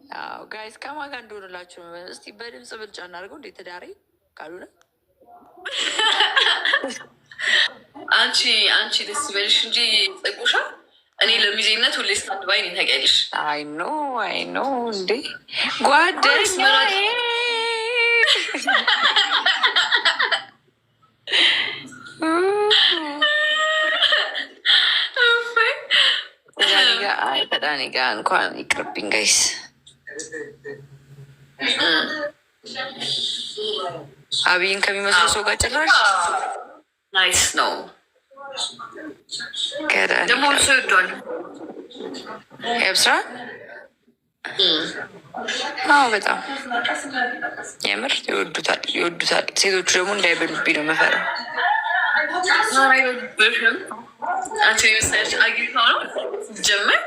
አዎ ጋይስ ከማን ጋር እንደሆነላችሁ ነው። እስቲ በድምፅ ብልጫ እናድርገው። እንዴት ተዳሪ ካሉነ አንቺ ደስ ይበልሽ እንጂ ፀጉሻ እኔ ለሚዜነት ሁሌ ስታንድ ባይ ነኝ ታውቂያለሽ። አይ ኖ እንዴ ጓደኛዬ ከዳኒ ጋር እንኳን ይቅርብኝ ጋይስ። አብይን ከሚመስሉ ሰው ጋር ጭራሽ ናይስ ነው። ደግሞ ሰው ይወዷል ኤብስራ። በጣም የምር ይወዱታል። ሴቶቹ ደግሞ እንዳይበሉብኝ ነው የምፈራው። አንቺ የመሰለሽ አግኝታ ነው ጀመር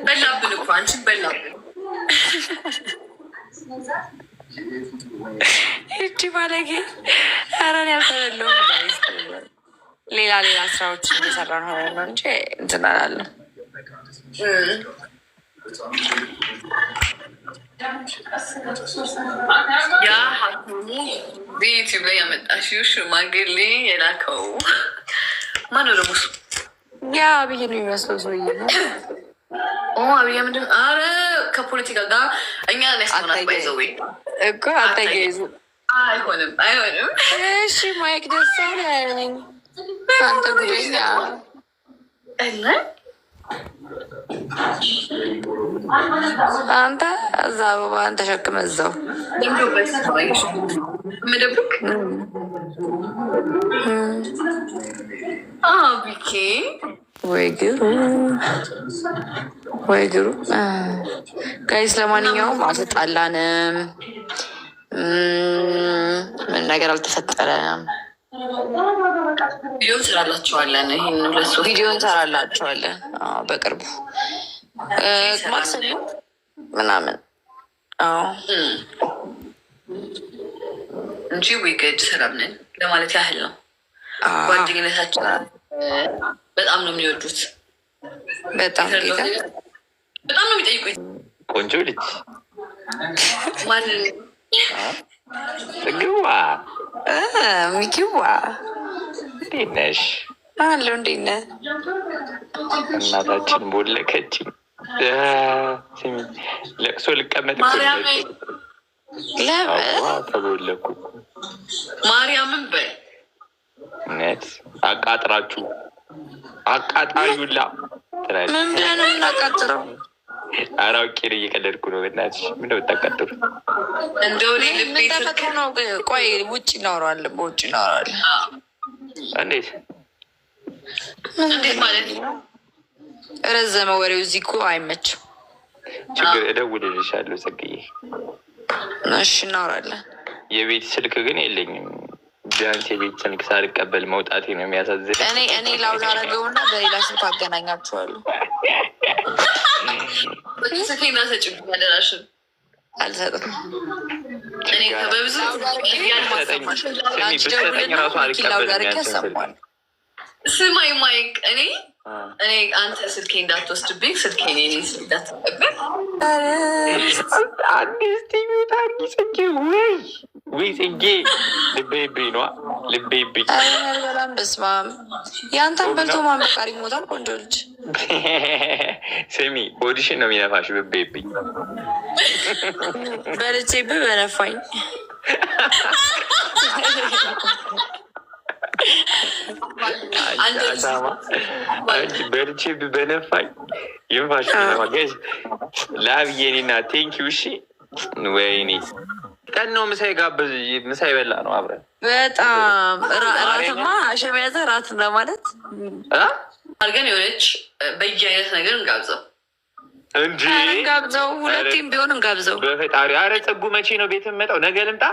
በላብን እኮ አንቺን በላብን። እቺ ባለጌ አረን ያልተበለው ሌላ ስራዎች እየሰራን ሆነ ነው እንጂ እንትን አላለም። ያ ሀኪሙ በዩቲዩብ ላይ ያመጣሽው ሽማግሌ የላከው ማነው ደግሞ? ያ አብይ ነው የሚመስለው ሰውዬ ነው። አብይ ምንድን አረ ከፖለቲካ ጋር እኛ ያስሆናት ባይዘዌ እኮ አታያይዙ። አይሆንም። እሺ ማይክ ደስ አለኝ። አንተ ጉደኛ አንተ እዛ አበባን ተሸክመ እዛው ምደብቅ ቢኬ ወይ ግሩ ጋይስ። ለማንኛውም አልተጣላንም፣ ምን ነገር አልተፈጠረም። ቪዲዮ እንሰራላችኋለን። ይህን ቪዲዮ እንሰራላችኋለን በቅርቡ ማክሰኞ ምናምን እንጂ ዊግድ ሰላም ነን ለማለት ያህል ነው። ጓደኝነታችን በጣም ነው የሚወዱት። በጣም በጣም ነው የሚጠይቁት። ቆንጆ ልጅ ማንን ግዋ ሚኪዋ እንዴት ነሽ? አለሁ። እንዴት ነህ? እናታችን ቦለከችኝ። ለቅሶ ልቀመጥ ተቦለኩ። ማርያምን በይ ነት አቃጥራችሁ አቃጣዩላ ምን ብለህ ነው የምናቃጥረው? ኧረ አውቄ ነው፣ እየቀለድኩ ነው። በእናትሽ ምነው የምታቃጥሩ? እንደው ተፈጥሮ ነው። ቆይ ውጭ እናወራዋለን፣ በውጭ እናወራዋለን። እንዴት ማለት ነው? ረዘመ ወሬው። እዚህ እኮ አይመችም። ችግር እደውልልሻለሁ ጽግዬ። እሺ እናወራለን። የቤት ስልክ ግን የለኝም። ቢያንስ የቤት ስልክ ሳልቀበል መውጣቴ ነው የሚያሳዝን። እኔ ላውድ አደረገውና በሌላ ስልክ አገናኛችኋለሁ። ስልኬን ሰጭ ያደራሽን አልሰጥም። እኔ ከበብዙ ስማይ ማይክ እኔ አንተ ስልኬ እንዳትወስድብኝ፣ ስልኬ ስልክ እንዳትቀበል። ጽጌ ወይ ጽጌ ልቤብኝ ነዋ፣ ልቤብኝ። በላም በስመ አብ። የአንተን በልቶ ማንበቃሪ ይሞታል። ቆንጆ ልጅ ስሚ፣ ሆድሽን ነው የሚነፋሽ። ብቤብኝ በልቼብህ በነፋኝ። በልቼ በነፋኝ ይንፋሽ ለአብዬኔና ቴንኪው። እሺ ወይኔ ቀን ነው ምሳ ጋበዝ፣ ምሳ ይበላ ነው አብረን። በጣም ራትማ ሸሚያዘ ራት ለማለት አድርገን የሆነች በየአይነት ነገር እንጋብዘው እንጂ እንጋብዘው፣ ሁለቴም ቢሆን እንጋብዘው። በፈጣሪ አረ ጽጉ መቼ ነው ቤት የምመጣው? ነገ ልምጣ?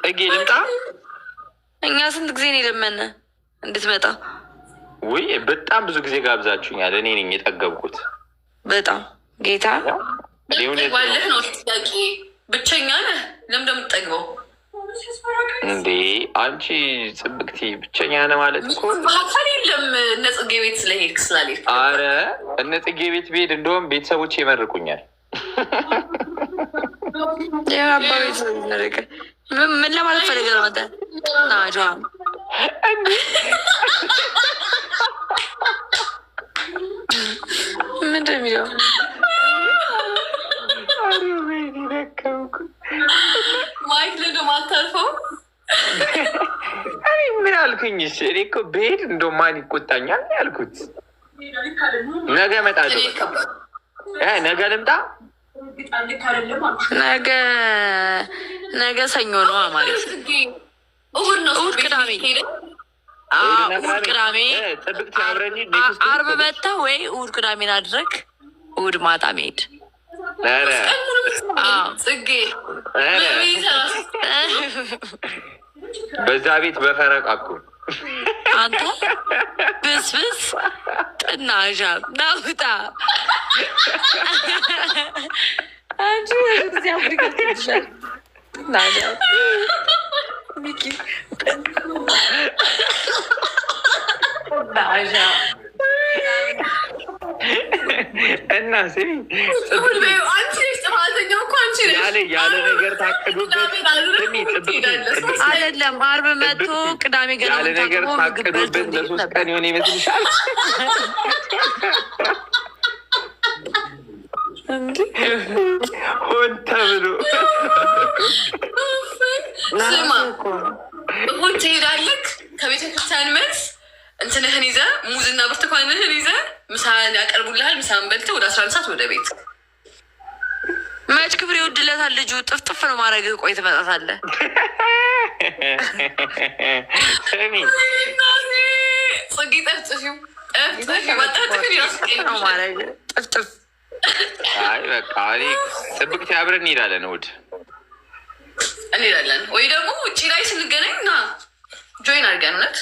እጌ ልምጣ? እኛ ስንት ጊዜ ነው የለመነ እንድትመጣ? ውይ በጣም ብዙ ጊዜ ጋብዛችሁኛል። እኔ ነኝ የጠገብኩት። በጣም ጌታ ባለህ ነው ጥያቄ። ብቸኛ ነህ፣ ለምን እንደምትጠግበው? እንዴ አንቺ ጽብቅቲ ብቸኛ ነህ ማለት እኮ ሀሳብ የለም። እነ ጽጌ ቤት ስለሄድክ ስላልሄድክ። አረ እነ ጽጌ ቤት ብሄድ እንደውም ቤተሰቦች ይመርቁኛል። የአባ ቤተሰብ ይመርቅ ምን ለማለት ፈልገህ ነው አንተ? ናጇ ምንድን ነው የሚለው? ማይክ ለደሞ አታልፈው። እኔ ምን አልኩኝ? እኔ እኮ ብሄድ እንደው ማን ይቆጣኛል ያልኩት። ነገ እመጣለሁ። ነገ ልምጣ። ነገ ሰኞ ነው ማለት እሑድ ቅዳሜ ቅዳሜ አርብ መታ ወይ እሑድ ቅዳሜን አድረግ እሑድ ማታ መሄድ። ጽጌ በዛ ቤት በፈረቃ እኮ አንተ ብስብስ ጥናዣ ናውጣ አንቺ ጊዜ አፍሪካ ትሻል ናዣ ሚኪ ናዣ እና ስሚ ያለ ነገር ታቅዶበት አይደለም። አርብ መቶ ቅዳሜ ገና ያለ ነገር ታቅዶበት ለሶስት ቀን የሆነ ይመስልሻል? ሆን ተብሎ ስማ፣ እሁድ ትሄዳለህ ከቤተክርስቲያን መልስ እንትንህን ይዘህ ሙዝና ብርቱካንህን ይዘህ ምሳህን ያቀርቡልሃል። ምሳህን በልተህ ወደ 11 ሰዓት ወደ ቤት። መች ክብር ይወድለታል ልጁ። ጥፍጥፍ ነው ማድረግ። ቆይ ትመጣታለህ። ጽጌ ጠፍጥፊው ጥፍጥፍ። አይ በቃ ጥብቅት አብረን እንሄዳለን። እሑድ እንሄዳለን ወይ ደግሞ ውጭ ላይ ስንገናኝ ና ጆይን አድርገን እውነት